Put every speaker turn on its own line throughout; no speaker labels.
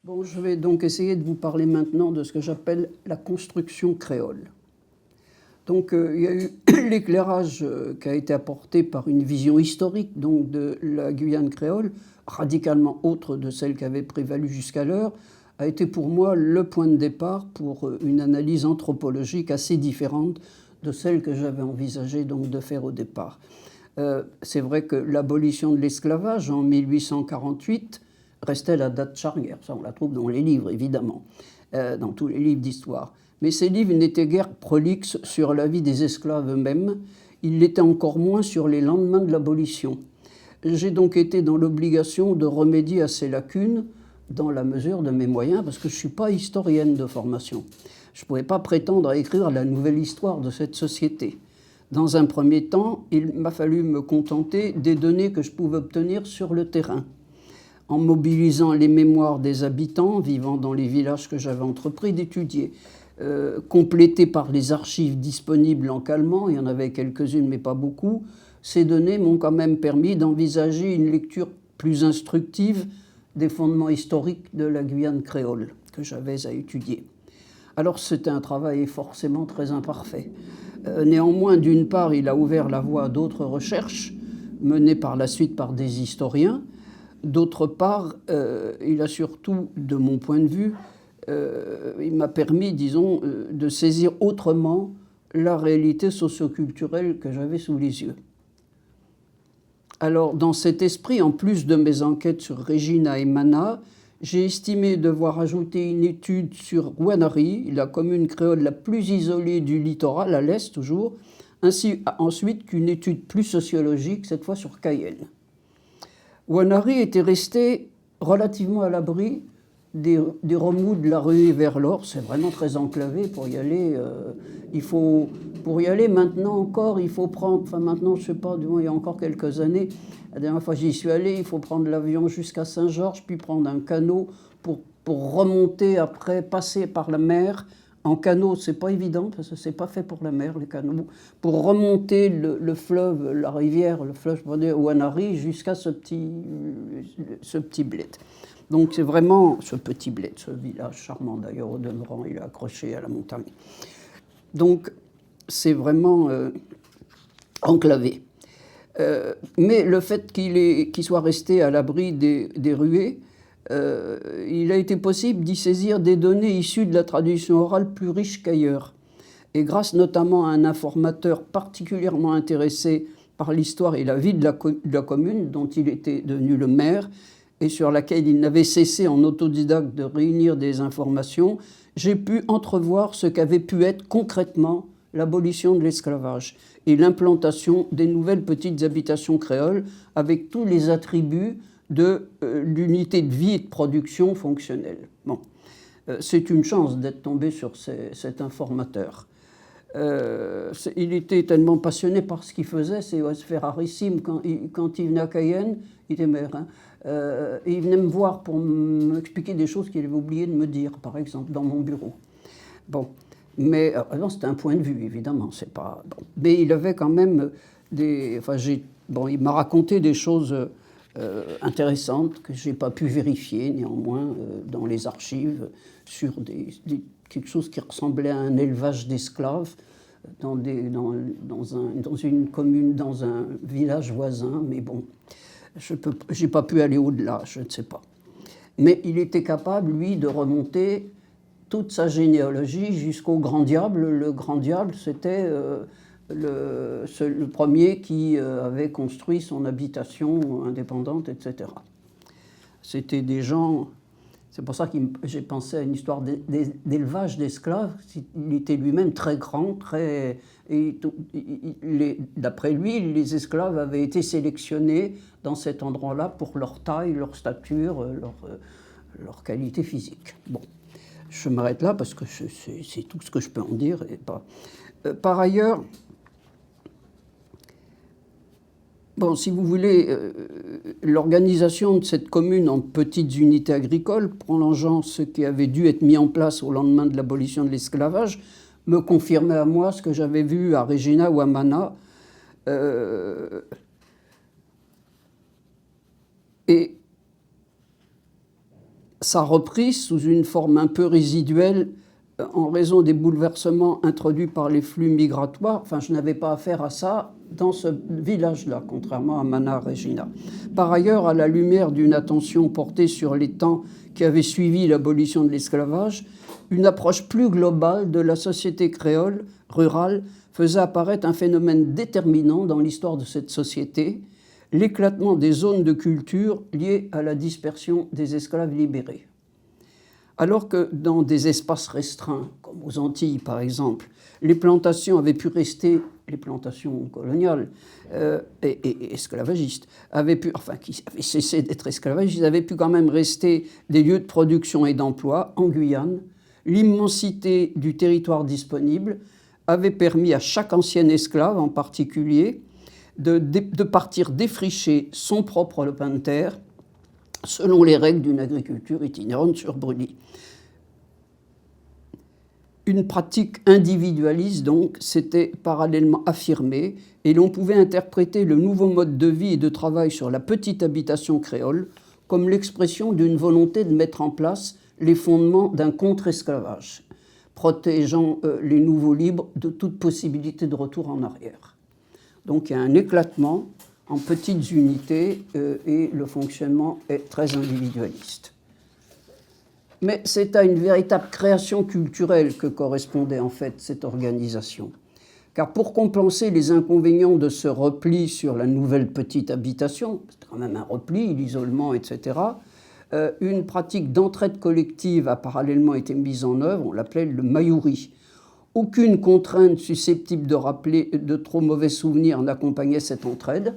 Bon, je vais donc essayer de vous parler maintenant de ce que j'appelle la construction créole. Donc, il y a eu l'éclairage qui a été apporté par une vision historique donc, de la Guyane créole, radicalement autre de celle qui avait prévalu jusqu'alors, a été pour moi le point de départ pour une analyse anthropologique assez différente de celle que j'avais envisagé donc, de faire au départ. C'est vrai que l'abolition de l'esclavage en 1848 restait la date charnière, ça on la trouve dans les livres évidemment, dans tous les livres d'histoire. Mais ces livres n'étaient guère prolixes sur la vie des esclaves eux-mêmes, ils l'étaient encore moins sur les lendemains de l'abolition. J'ai donc été dans l'obligation de remédier à ces lacunes dans la mesure de mes moyens, parce que je ne suis pas historienne de formation. Je ne pouvais pas prétendre à écrire la nouvelle histoire de cette société. Dans un premier temps, il m'a fallu me contenter des données que je pouvais obtenir sur le terrain, en mobilisant les mémoires des habitants vivant dans les villages que j'avais entrepris d'étudier, complétées par les archives disponibles en calmant, il y en avait quelques-unes mais pas beaucoup. Ces données m'ont quand même permis d'envisager une lecture plus instructive des fondements historiques de la Guyane créole que j'avais à étudier. Alors c'était un travail forcément très imparfait. Néanmoins, d'une part, il a ouvert la voie à d'autres recherches, menées par la suite par des historiens. D'autre part, il a surtout, de mon point de vue, il m'a permis, disons, de saisir autrement la réalité socioculturelle que j'avais sous les yeux. Alors, dans cet esprit, en plus de mes enquêtes sur Regina et Mana, j'ai estimé devoir ajouter une étude sur Ouanari, la commune créole la plus isolée du littoral, à l'est toujours, ainsi ensuite qu'une étude plus sociologique, cette fois sur Cayenne. Ouanari était resté relativement à l'abri des remous de la ruée vers l'or. C'est vraiment très enclavé pour y aller. Pour y aller maintenant encore, il faut prendre, enfin maintenant je ne sais pas, du moins il y a encore quelques années, la dernière fois j'y suis allé, il faut prendre l'avion jusqu'à Saint-Georges, puis prendre un canot pour remonter après, passer par la mer. En canot, c'est pas évident, parce que c'est pas fait pour la mer, les canots. Pour remonter le fleuve, la rivière, le fleuve, je veux dire, Ouanari, jusqu'à ce petit bled. Donc c'est vraiment ce petit bled, ce village charmant d'ailleurs, au demeurant, il est accroché à la montagne. Donc c'est vraiment enclavé. Mais le fait qu'il soit resté à l'abri des ruées, il a été possible d'y saisir des données issues de la tradition orale plus riche qu'ailleurs. Et grâce notamment à un informateur particulièrement intéressé par l'histoire et la vie de la commune, dont il était devenu le maire, et sur laquelle il n'avait cessé en autodidacte de réunir des informations, j'ai pu entrevoir ce qu'avait pu être concrètement l'abolition de l'esclavage et l'implantation des nouvelles petites habitations créoles avec tous les attributs de l'unité de vie et de production fonctionnelle. Bon. C'est une chance d'être tombé sur cet informateur. Il était tellement passionné par ce qu'il faisait, c'est rarissime. Quand il venait à Cayenne, il était maire, hein, et il venait me voir pour m'expliquer des choses qu'il avait oublié de me dire, par exemple, dans mon bureau. Bon. Mais non, c'était un point de vue, évidemment. C'est pas, bon. Mais il avait quand même il m'a raconté des choses intéressantes que je n'ai pas pu vérifier, néanmoins, dans les archives, sur quelque chose qui ressemblait à un élevage d'esclaves dans une commune, dans un village voisin. Mais bon, je n'ai pas pu aller au-delà, je ne sais pas. mais il était capable, lui, de remonter toute sa généalogie jusqu'au Grand Diable. Le Grand Diable, c'était le premier qui avait construit son habitation indépendante, etc. C'était des gens... C'est pour ça que j'ai pensé à une histoire d'élevage d'esclaves. Il était lui-même très grand, très... D'après lui, les esclaves avaient été sélectionnés dans cet endroit-là pour leur taille, leur stature, leur qualité physique. Bon, je m'arrête là parce que c'est tout ce que je peux en dire. Et pas... par ailleurs, bon, si vous voulez, l'organisation de cette commune en petites unités agricoles, prolongeant ce qui avait dû être mis en place au lendemain de l'abolition de l'esclavage, me confirmait à moi ce que j'avais vu à Regina ou à Mana. Et sa reprise sous une forme un peu résiduelle en raison des bouleversements introduits par les flux migratoires. Enfin, je n'avais pas affaire à ça dans ce village-là, contrairement à Mana Regina. Par ailleurs, à la lumière d'une attention portée sur les temps qui avaient suivi l'abolition de l'esclavage, une approche plus globale de la société créole rurale faisait apparaître un phénomène déterminant dans l'histoire de cette société, l'éclatement des zones de culture liées à la dispersion des esclaves libérés. Alors que dans des espaces restreints, comme aux Antilles par exemple, les plantations avaient pu rester, les plantations coloniales et esclavagistes, qui avaient cessé d'être esclavagistes, avaient pu quand même rester des lieux de production et d'emploi en Guyane. L'immensité du territoire disponible avait permis à chaque ancien esclave en particulier de partir défricher son propre lopin de terre selon les règles d'une agriculture itinérante sur brûlis. Une pratique individualiste, donc, s'était parallèlement affirmée et l'on pouvait interpréter le nouveau mode de vie et de travail sur la petite habitation créole comme l'expression d'une volonté de mettre en place les fondements d'un contre-esclavage, protégeant les nouveaux libres de toute possibilité de retour en arrière. Donc il y a un éclatement en petites unités et le fonctionnement est très individualiste. Mais c'est à une véritable création culturelle que correspondait en fait cette organisation. Car pour compenser les inconvénients de ce repli sur la nouvelle petite habitation, c'est quand même un repli, l'isolement, etc., une pratique d'entraide collective a parallèlement été mise en œuvre, on l'appelait le mayouri. Aucune contrainte susceptible de rappeler de trop mauvais souvenirs n'accompagnait cette entraide.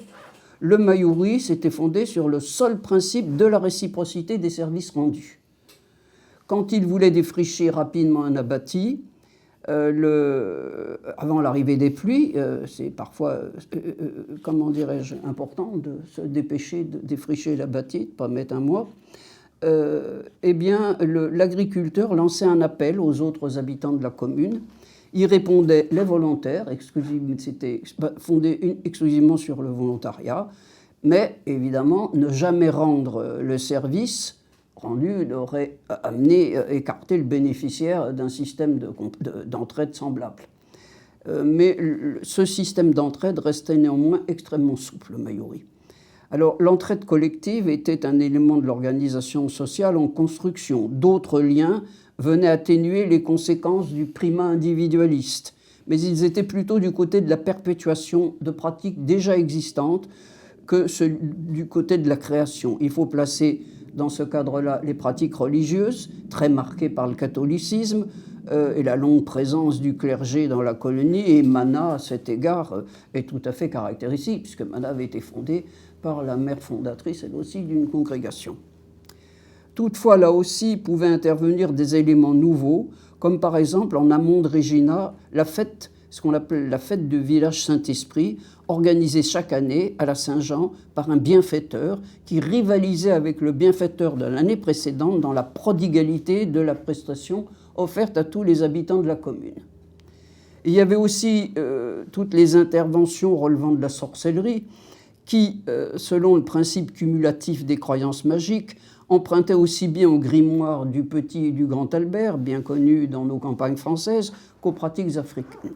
Le mayouri s'était fondé sur le seul principe de la réciprocité des services rendus. Quand il voulait défricher rapidement un abatis, avant l'arrivée des pluies, c'est parfois, comment dirais-je, important de se dépêcher de défricher l'abatis, de ne pas mettre un mois, eh bien, l'agriculteur lançait un appel aux autres habitants de la commune. Y répondaient les volontaires, c'était fondé exclusivement sur le volontariat, mais évidemment, ne jamais rendre le service rendu aurait écarté le bénéficiaire d'un système d'entraide semblable. Mais ce système d'entraide restait néanmoins extrêmement souple, le mayouri. Alors, l'entraide collective était un élément de l'organisation sociale en construction. D'autres liens venaient atténuer les conséquences du primat individualiste, mais ils étaient plutôt du côté de la perpétuation de pratiques déjà existantes que du côté de la création. Il faut placer dans ce cadre-là les pratiques religieuses, très marquées par le catholicisme, et la longue présence du clergé dans la colonie, et Mana, à cet égard, est tout à fait caractéristique, puisque Mana avait été fondée par la mère fondatrice, elle aussi, d'une congrégation. Toutefois, là aussi, pouvaient intervenir des éléments nouveaux, comme par exemple, en amont de Regina, la fête, ce qu'on appelle la fête du village Saint-Esprit, organisée chaque année à la Saint-Jean par un bienfaiteur qui rivalisait avec le bienfaiteur de l'année précédente dans la prodigalité de la prestation offerte à tous les habitants de la commune. Il y avait aussi toutes les interventions relevant de la sorcellerie qui, selon le principe cumulatif des croyances magiques, empruntaient aussi bien aux grimoires du Petit et du Grand Albert, bien connus dans nos campagnes françaises, qu'aux pratiques africaines.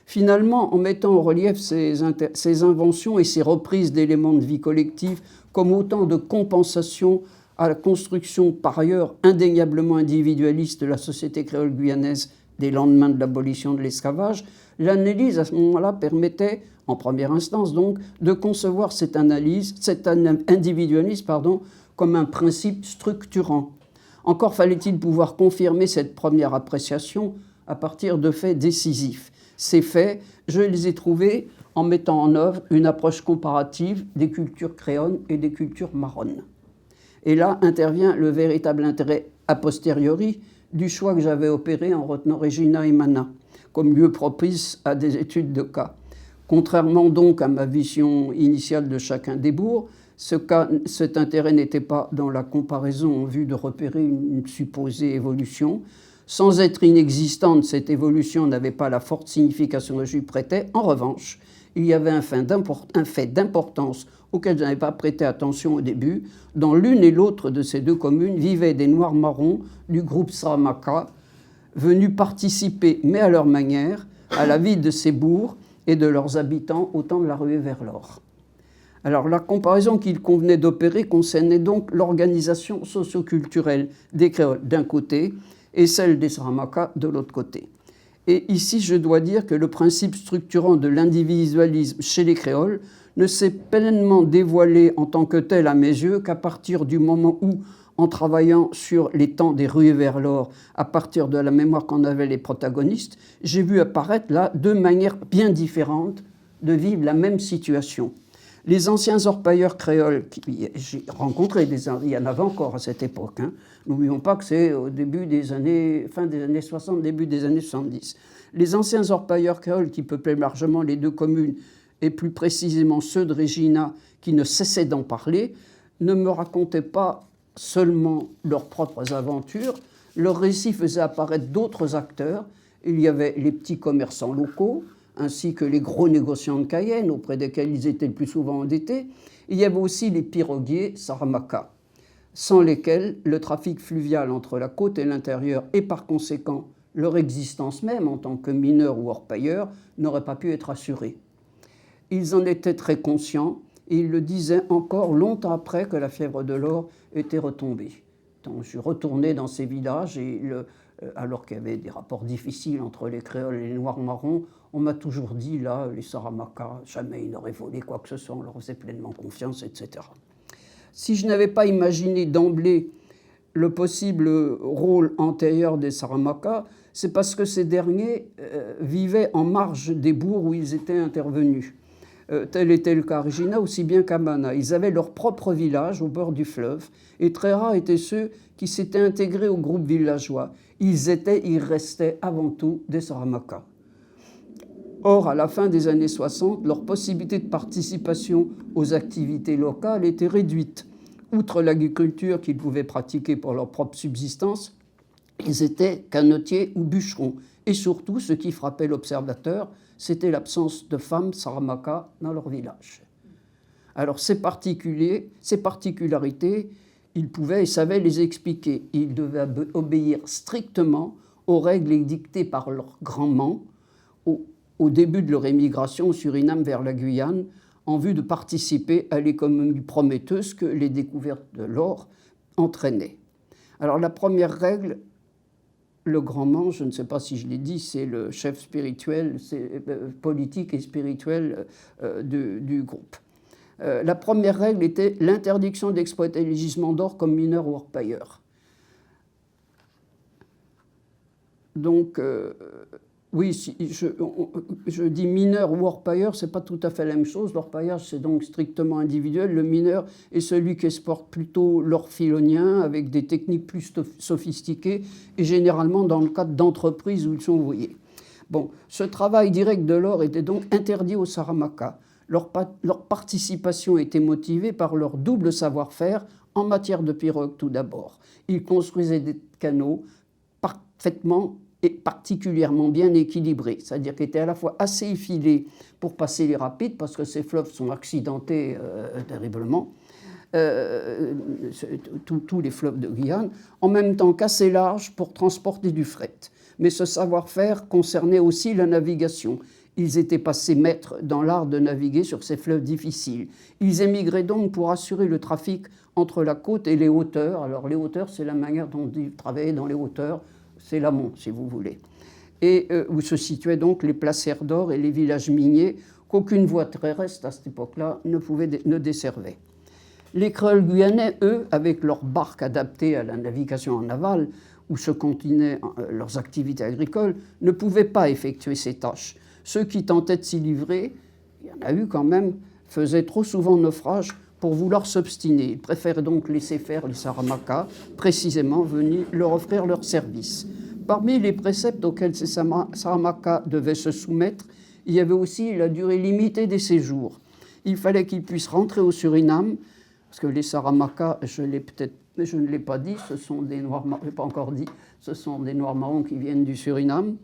Finalement, en mettant en relief ces inventions et ces reprises d'éléments de vie collective comme autant de compensations à la construction par ailleurs indéniablement individualiste de la société créole guyanaise des lendemains de l'abolition de l'esclavage, l'analyse à ce moment-là permettait, en première instance donc, de concevoir cet individualisme comme un principe structurant. Encore fallait-il pouvoir confirmer cette première appréciation à partir de faits décisifs. Ces faits, je les ai trouvés en mettant en œuvre une approche comparative des cultures créoles et des cultures marronnes. Et là intervient le véritable intérêt a posteriori du choix que j'avais opéré en retenant Regina et Mana comme lieu propice à des études de cas. Contrairement donc à ma vision initiale de chacun des bourgs, cet intérêt n'était pas dans la comparaison en vue de repérer une supposée évolution. Sans être inexistante, cette évolution n'avait pas la forte signification que j'y prêtais. En revanche, il y avait un fait d'importance auquel je n'avais pas prêté attention au début. Dans l'une et l'autre de ces deux communes vivaient des Noirs marrons du groupe Saramaka, venus participer, mais à leur manière, à la vie de ces bourgs et de leurs habitants au temps de la ruée vers l'or. Alors la comparaison qu'il convenait d'opérer concernait donc l'organisation socio-culturelle des créoles d'un côté et celle des Saramaka de l'autre côté. Et ici, je dois dire que le principe structurant de l'individualisme chez les créoles ne s'est pleinement dévoilé en tant que tel à mes yeux qu'à partir du moment où, en travaillant sur les temps des ruées vers l'or, à partir de la mémoire qu'en avaient les protagonistes, j'ai vu apparaître là deux manières bien différentes de vivre la même situation. Les anciens orpailleurs créoles, j'ai rencontré, il y en avait encore à cette époque, n'oublions pas que c'est au début des années, fin des années 60, début des années 70. Les anciens orpailleurs créoles qui peuplaient largement les deux communes, et plus précisément ceux de Regina, qui ne cessaient d'en parler, ne me racontaient pas seulement leurs propres aventures, leur récit faisait apparaître d'autres acteurs. Il y avait les petits commerçants locaux, ainsi que les gros négociants de Cayenne, auprès desquels ils étaient le plus souvent endettés. Il y avait aussi les piroguiers Saramaka, sans lesquels le trafic fluvial entre la côte et l'intérieur, et par conséquent leur existence même en tant que mineurs ou orpailleurs, n'aurait pas pu être assurée. Ils en étaient très conscients, et ils le disaient encore longtemps après que la fièvre de l'or était retombée. Donc, je suis retourné dans ces villages, et alors qu'il y avait des rapports difficiles entre les créoles et les noirs marrons, on m'a toujours dit, là, les Saramaka, jamais ils n'auraient volé quoi que ce soit, on leur faisait pleinement confiance, etc. Si je n'avais pas imaginé d'emblée le possible rôle antérieur des Saramaka, c'est parce que ces derniers vivaient en marge des bourgs où ils étaient intervenus. Tel était le cas à Regina, aussi bien qu'à Mana. Ils avaient leur propre village au bord du fleuve, et très rares étaient ceux qui s'étaient intégrés au groupe villageois. Ils restaient avant tout des Saramaka. Or, à la fin des années 60, leur possibilité de participation aux activités locales était réduite. Outre l'agriculture qu'ils pouvaient pratiquer pour leur propre subsistance, ils étaient canotiers ou bûcherons. Et surtout, ce qui frappait l'observateur, c'était l'absence de femmes Saramaka dans leur village. Alors ces particularités, ils pouvaient et savaient les expliquer. Ils devaient obéir strictement aux règles édictées par leurs grands-mans au début de leur émigration au Suriname vers la Guyane, en vue de participer à l'économie prometteuse que les découvertes de l'or entraînaient. Alors la première règle, le grand-man, je ne sais pas si je l'ai dit, c'est le chef spirituel, politique et spirituel du groupe. La première règle était l'interdiction d'exploiter les gisements d'or comme mineurs ou orpailleurs. Donc, oui, si je dis mineur ou orpailleur, ce n'est pas tout à fait la même chose. L'orpaillage, c'est donc strictement individuel. Le mineur est celui qui exporte plutôt l'or filonien avec des techniques plus sophistiquées et généralement dans le cadre d'entreprises où ils sont ouvriers. Bon, ce travail direct de l'or était donc interdit aux Saramaka. Leur participation était motivée par leur double savoir-faire en matière de pirogue tout d'abord. Ils construisaient des canaux parfaitement et particulièrement bien équilibrés, c'est-à-dire qu'ils étaient à la fois assez effilés pour passer les rapides, parce que ces fleuves sont accidentés terriblement, tous les fleuves de Guyane, en même temps qu'assez larges pour transporter du fret. Mais ce savoir-faire concernait aussi la navigation. Ils étaient passés maîtres dans l'art de naviguer sur ces fleuves difficiles. Ils émigraient donc pour assurer le trafic entre la côte et les hauteurs. Alors les hauteurs, c'est la manière dont ils travaillaient dans les hauteurs, c'est l'amont si vous voulez. Et où se situaient donc les placères d'or et les villages miniers qu'aucune voie terrestre à cette époque-là ne desservait. Les créoles guyanais, eux, avec leurs barques adaptées à la navigation en aval, où se continuaient leurs activités agricoles, ne pouvaient pas effectuer ces tâches. Ceux qui tentaient de s'y livrer, il y en a eu quand même, faisaient trop souvent naufrage pour vouloir s'obstiner. Ils préfèrent donc laisser faire les Saramacas, précisément venus leur offrir leurs services. Parmi les préceptes auxquels ces Saramacas devaient se soumettre, il y avait aussi la durée limitée des séjours. Il fallait qu'ils puissent rentrer au Suriname, parce que les Saramacas, je ne l'ai pas dit, ce sont des Noirs marrons, je n'ai pas encore dit, ce sont des Noirs marrons qui viennent du Suriname,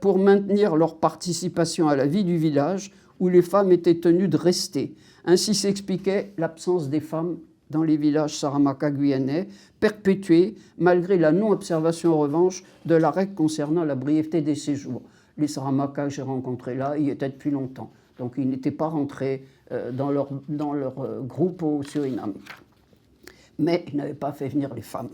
pour maintenir leur participation à la vie du village où les femmes étaient tenues de rester. Ainsi s'expliquait l'absence des femmes dans les villages Saramacas guyanais, perpétuée malgré la non-observation en revanche de la règle concernant la brièveté des séjours. Les Saramacas que j'ai rencontrés là y étaient depuis longtemps, donc ils n'étaient pas rentrés dans leur groupe au Suriname. Mais ils n'avaient pas fait venir les femmes.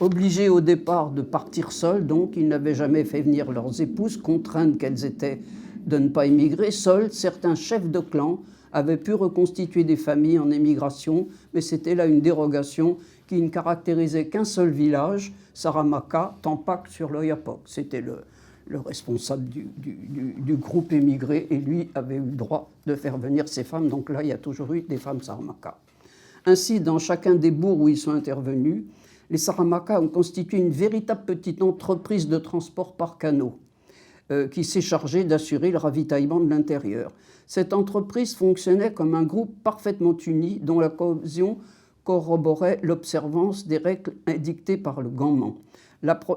Obligés au départ de partir seuls, donc ils n'avaient jamais fait venir leurs épouses, contraintes qu'elles étaient de ne pas émigrer. Seuls, certains chefs de clan avaient pu reconstituer des familles en émigration, mais c'était là une dérogation qui ne caractérisait qu'un seul village, Saramacas, Tampak sur l'Oyapock. C'était le responsable du groupe émigré, et lui avait eu le droit de faire venir ses femmes. Donc là, il y a toujours eu des femmes Saramacas. Ainsi, dans chacun des bourgs où ils sont intervenus, les Saramacas ont constitué une véritable petite entreprise de transport par canot qui s'est chargée d'assurer le ravitaillement de l'intérieur. Cette entreprise fonctionnait comme un groupe parfaitement uni dont la cohésion corroborait l'observance des règles édictées par le Ganman.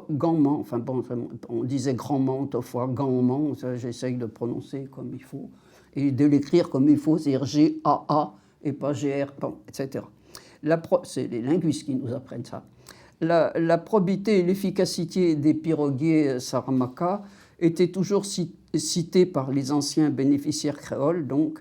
Ganman, enfin bon, on disait Grandman autrefois, Ganman, j'essaye de prononcer comme il faut, et de l'écrire comme il faut, c'est G-A-A et pas G-R, bon, etc. C'est les linguistes qui nous apprennent ça. La probité et l'efficacité des piroguiers Saramacas étaient toujours citées par les anciens bénéficiaires créoles, donc,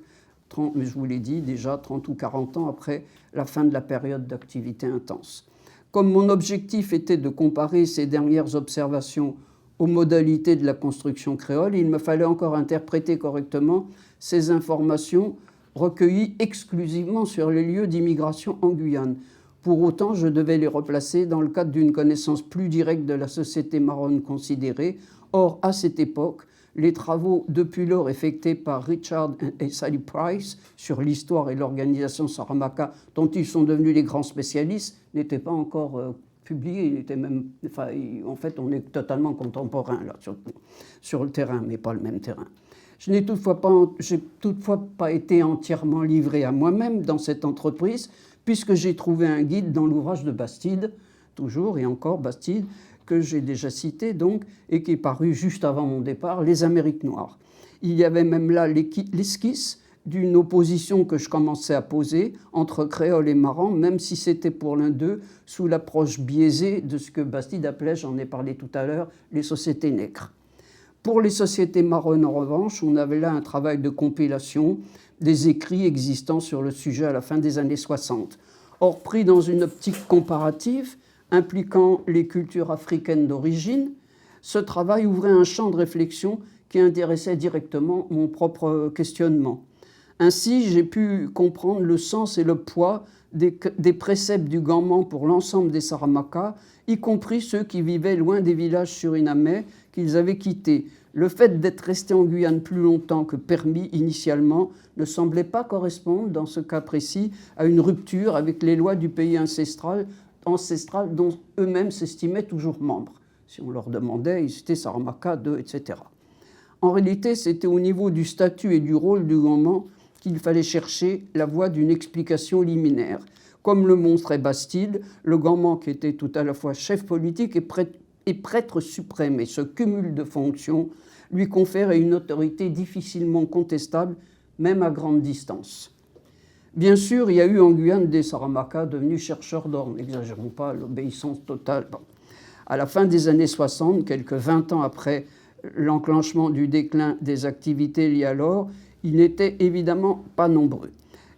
je vous l'ai dit, déjà 30 ou 40 ans après la fin de la période d'activité intense. Comme mon objectif était de comparer ces dernières observations aux modalités de la construction créole, il me fallait encore interpréter correctement ces informations recueillies exclusivement sur les lieux d'immigration en Guyane. Pour autant, je devais les replacer dans le cadre d'une connaissance plus directe de la société marronne considérée. Or, à cette époque, les travaux depuis lors effectués par Richard et Sally Price sur l'histoire et l'organisation Saramacas, dont ils sont devenus les grands spécialistes, n'étaient pas encore publiés. Ils étaient même, en fait, on est totalement contemporains là, sur le terrain, mais pas le même terrain. Je n'ai toutefois pas été entièrement livré à moi-même dans cette entreprise, puisque j'ai trouvé un guide dans l'ouvrage de Bastide, toujours et encore Bastide, que j'ai déjà cité donc, et qui est paru juste avant mon départ, Les Amériques noires. Il y avait même là l'esquisse d'une opposition que je commençais à poser entre créole et marran, même si c'était pour l'un d'eux sous l'approche biaisée de ce que Bastide appelait, j'en ai parlé tout à l'heure, les sociétés nègres. Pour les sociétés marronnes, en revanche, on avait là un travail de compilation des écrits existants sur le sujet à la fin des années 60. Or, pris dans une optique comparative, impliquant les cultures africaines d'origine, ce travail ouvrait un champ de réflexion qui intéressait directement mon propre questionnement. Ainsi, j'ai pu comprendre le sens et le poids des préceptes du Ganman pour l'ensemble des Saramacas, y compris ceux qui vivaient loin des villages surinamais qu'ils avaient quittés. Le fait d'être resté en Guyane plus longtemps que permis initialement ne semblait pas correspondre, dans ce cas précis, à une rupture avec les lois du pays ancestral dont eux-mêmes s'estimaient toujours membres. Si on leur demandait, ils étaient Saramacas 2, etc. En réalité, c'était au niveau du statut et du rôle du Ganman qu'il fallait chercher la voie d'une explication liminaire. Comme le montrait Bastide, le Ganman, qui était tout à la fois chef politique et prêtre suprême, et ce cumul de fonctions lui conférait une autorité difficilement contestable, même à grande distance. Bien sûr, il y a eu en Guyane des Saramacas devenus chercheurs d'or, n'exagérons pas, l'obéissance totale. Bon. À la fin des années 60, quelques 20 ans après l'enclenchement du déclin des activités liées à l'or, ils n'étaient évidemment pas nombreux.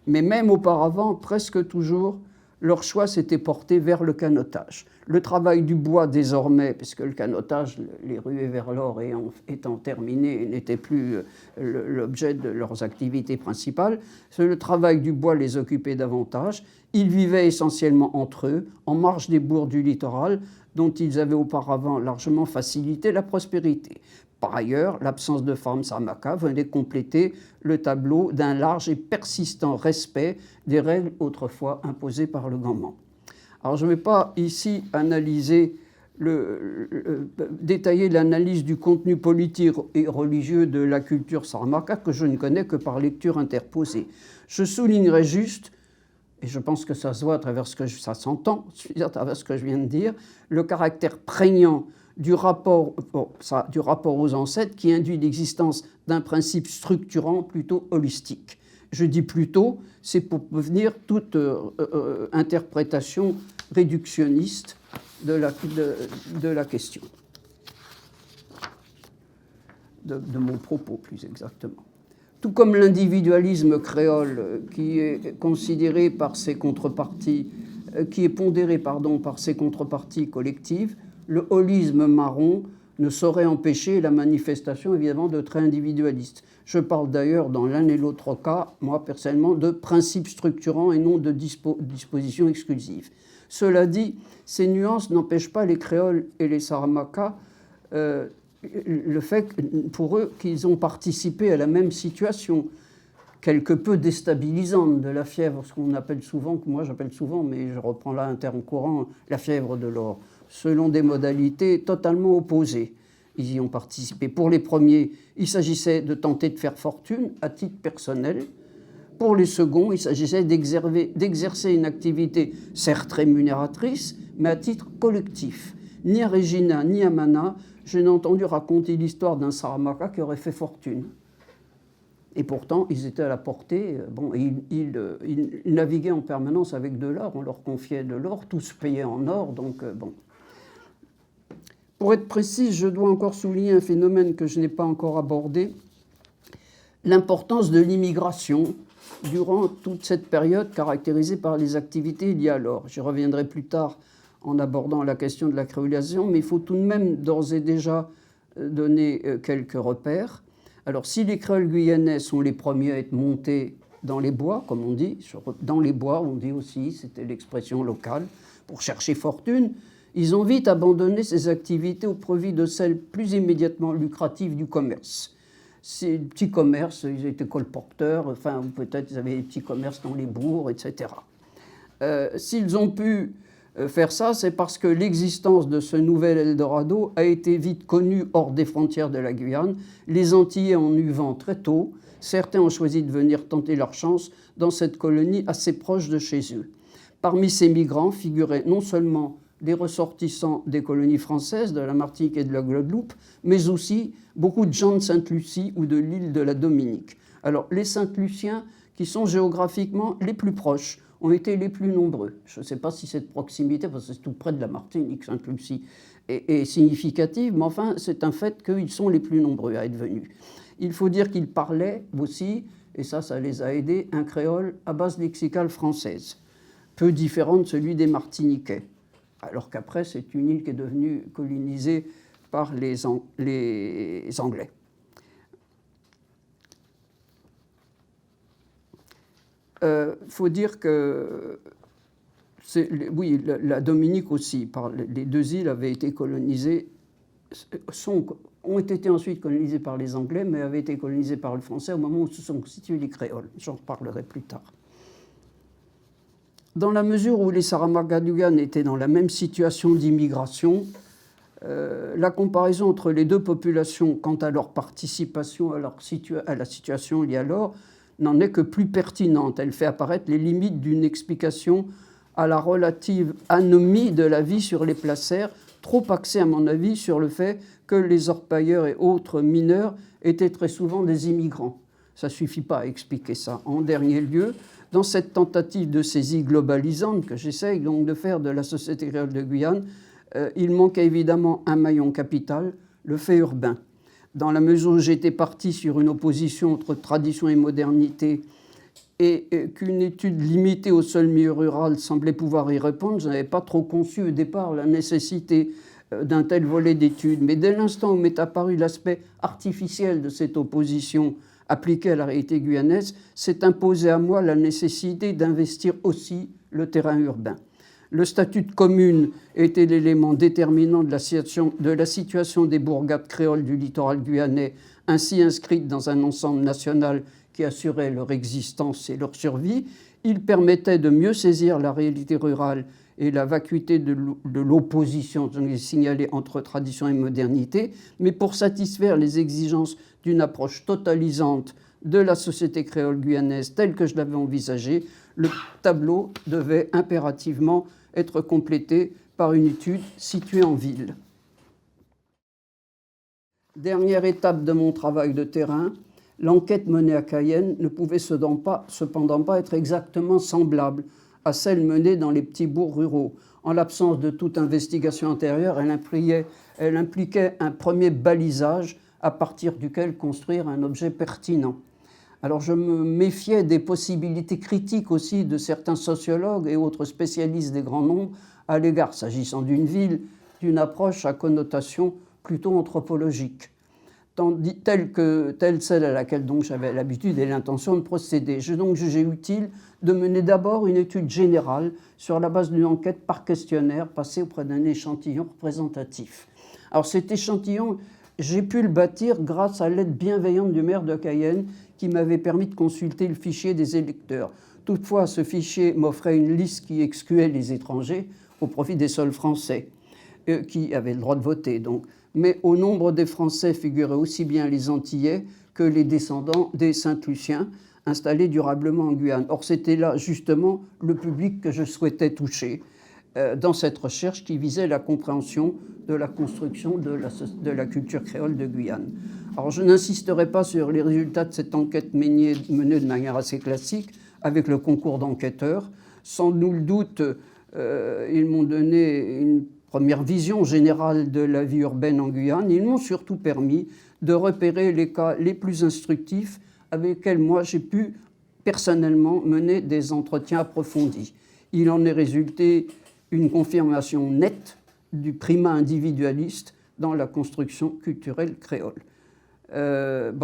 Mais même auparavant, presque toujours, leur choix s'était porté vers le canotage. Le travail du bois désormais, puisque le canotage, les ruées vers l'or étant terminé, n'était plus l'objet de leurs activités principales, le travail du bois les occupait davantage. Ils vivaient essentiellement entre eux, en marge des bourgs du littoral, dont ils avaient auparavant largement facilité la prospérité. Par ailleurs, l'absence de femmes sarmakas venait compléter le tableau d'un large et persistant respect des règles autrefois imposées par le Ganman. Alors je ne vais pas ici détailler l'analyse du contenu politique et religieux de la culture sarmaka que je ne connais que par lecture interposée. Je soulignerai juste, et je pense que ça se voit à travers ça s'entend à travers ce que je viens de dire, le caractère prégnant du rapport aux ancêtres qui induit l'existence d'un principe structurant plutôt holistique. Je dis plutôt, c'est pour prévenir toute interprétation réductionniste de la question, de mon propos plus exactement. Tout comme l'individualisme créole qui est considéré par ses contreparties, qui est pondéré par ses contreparties collectives, le holisme marron ne saurait empêcher la manifestation évidemment de traits individualistes. Je parle d'ailleurs dans l'un et l'autre cas, moi personnellement, de principes structurants et non de dispositions exclusives. Cela dit, ces nuances n'empêchent pas les créoles et les sarmakas le fait pour eux qu'ils ont participé à la même situation, quelque peu déstabilisante de la fièvre, ce qu'on appelle souvent, que moi j'appelle souvent, mais je reprends là un terme courant, la fièvre de l'or, selon des modalités totalement opposées. Ils y ont participé. Pour les premiers, il s'agissait de tenter de faire fortune à titre personnel. Pour les seconds, il s'agissait d'exercer une activité certes rémunératrice, mais à titre collectif. Ni à Regina, ni à Mana, je n'ai entendu raconter l'histoire d'un Saramaka qui aurait fait fortune. Et pourtant, ils étaient à la portée. Bon, ils naviguaient en permanence avec de l'or. On leur confiait de l'or, tous payaient en or. Donc, bon. Pour être précis, je dois encore souligner un phénomène que je n'ai pas encore abordé, l'importance de l'immigration durant toute cette période caractérisée par les activités liées à l'or. J'y reviendrai plus tard en abordant la question de la créolisation, mais il faut tout de même d'ores et déjà donner quelques repères. Alors, si les créoles guyanais sont les premiers à être montés dans les bois, comme on dit, dans les bois, on dit aussi, c'était l'expression locale, pour chercher fortune, ils ont vite abandonné ces activités au profit de celles plus immédiatement lucratives du commerce. Ces petits commerces, ils étaient colporteurs, enfin, peut-être ils avaient des petits commerces dans les bourgs, etc. S'ils ont pu faire ça, c'est parce que l'existence de ce nouvel Eldorado a été vite connue hors des frontières de la Guyane. Les Antillais en eurent vent très tôt. Certains ont choisi de venir tenter leur chance dans cette colonie assez proche de chez eux. Parmi ces migrants figuraient non seulement des ressortissants des colonies françaises, de la Martinique et de la Guadeloupe, mais aussi beaucoup de gens de Sainte-Lucie ou de l'île de la Dominique. Alors, les Saint-Luciens, qui sont géographiquement les plus proches, ont été les plus nombreux. Je ne sais pas si cette proximité, parce que c'est tout près de la Martinique, Sainte-Lucie, est significative, mais enfin, c'est un fait qu'ils sont les plus nombreux à être venus. Il faut dire qu'ils parlaient aussi, et ça les a aidés, un créole à base lexicale française, peu différent de celui des Martiniquais, alors qu'après, c'est une île qui est devenue colonisée par les Anglais. Faut dire que, oui, la Dominique aussi, les deux îles avaient été colonisées, ont été ensuite colonisées par les Anglais, mais avaient été colonisées par le Français au moment où se sont constitués les créoles. J'en reparlerai plus tard. Dans la mesure où les Saramagadugan étaient dans la même situation d'immigration, la comparaison entre les deux populations quant à leur participation à la situation liée à l'or n'en est que plus pertinente. Elle fait apparaître les limites d'une explication à la relative anomie de la vie sur les placers, trop axée à mon avis sur le fait que les orpailleurs et autres mineurs étaient très souvent des immigrants. Ça ne suffit pas à expliquer ça. En dernier lieu, dans cette tentative de saisie globalisante que j'essaye donc de faire de la société créole de Guyane, il manque évidemment un maillon capital, le fait urbain. dans la mesure où j'étais parti sur une opposition entre tradition et modernité, et qu'une étude limitée au seul milieu rural semblait pouvoir y répondre, je n'avais pas trop conçu au départ la nécessité d'un tel volet d'études. Mais dès l'instant où m'est apparu l'aspect artificiel de cette opposition appliquée à la réalité guyanaise, s'est imposée à moi la nécessité d'investir aussi le terrain urbain. Le statut de commune était l'élément déterminant de la situation des bourgades créoles du littoral guyanais, ainsi inscrites dans un ensemble national qui assurait leur existence et leur survie. Il permettait de mieux saisir la réalité rurale et la vacuité de l'opposition signalée entre tradition et modernité, mais pour satisfaire les exigences d'une approche totalisante de la société créole guyanaise telle que je l'avais envisagée, le tableau devait impérativement être complété par une étude située en ville. Dernière étape de mon travail de terrain, l'enquête menée à Cayenne ne pouvait cependant pas être exactement semblable à celle menée dans les petits bourgs ruraux. En l'absence de toute investigation antérieure, elle impliquait un premier balisage à partir duquel construire un objet pertinent. Alors je me méfiais des possibilités critiques aussi de certains sociologues et autres spécialistes des grands nombres à l'égard, s'agissant d'une ville, d'une approche à connotation plutôt anthropologique, telle celle à laquelle donc j'avais l'habitude et l'intention de procéder. J'ai donc jugé utile de mener d'abord une étude générale sur la base d'une enquête par questionnaire passée auprès d'un échantillon représentatif. Alors cet échantillon, j'ai pu le bâtir grâce à l'aide bienveillante du maire de Cayenne qui m'avait permis de consulter le fichier des électeurs. Toutefois, ce fichier m'offrait une liste qui excluait les étrangers au profit des seuls Français qui avaient le droit de voter. Donc. Mais au nombre des Français figuraient aussi bien les Antillais que les descendants des Saint-Luciens installés durablement en Guyane. Or, c'était là justement le public que je souhaitais toucher dans cette recherche qui visait la compréhension de la construction de la culture créole de Guyane. Alors, je n'insisterai pas sur les résultats de cette enquête menée de manière assez classique, avec le concours d'enquêteurs. Sans nul doute, ils m'ont donné une première vision générale de la vie urbaine en Guyane. Ils m'ont surtout permis de repérer les cas les plus instructifs avec lesquels moi j'ai pu personnellement mener des entretiens approfondis. Il en est résulté une confirmation nette du primat individualiste dans la construction culturelle créole.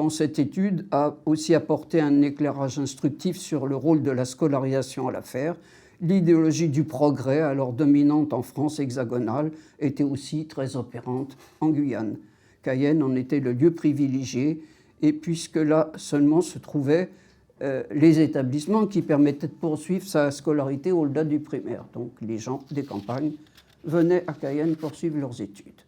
Cette étude a aussi apporté un éclairage instructif sur le rôle de la scolarisation à l'affaire. L'idéologie du progrès, alors dominante en France hexagonale, était aussi très opérante en Guyane. Cayenne en était le lieu privilégié, et puisque là seulement se trouvaient les établissements qui permettaient de poursuivre sa scolarité au-delà du primaire. Donc les gens des campagnes venaient à Cayenne poursuivre leurs études.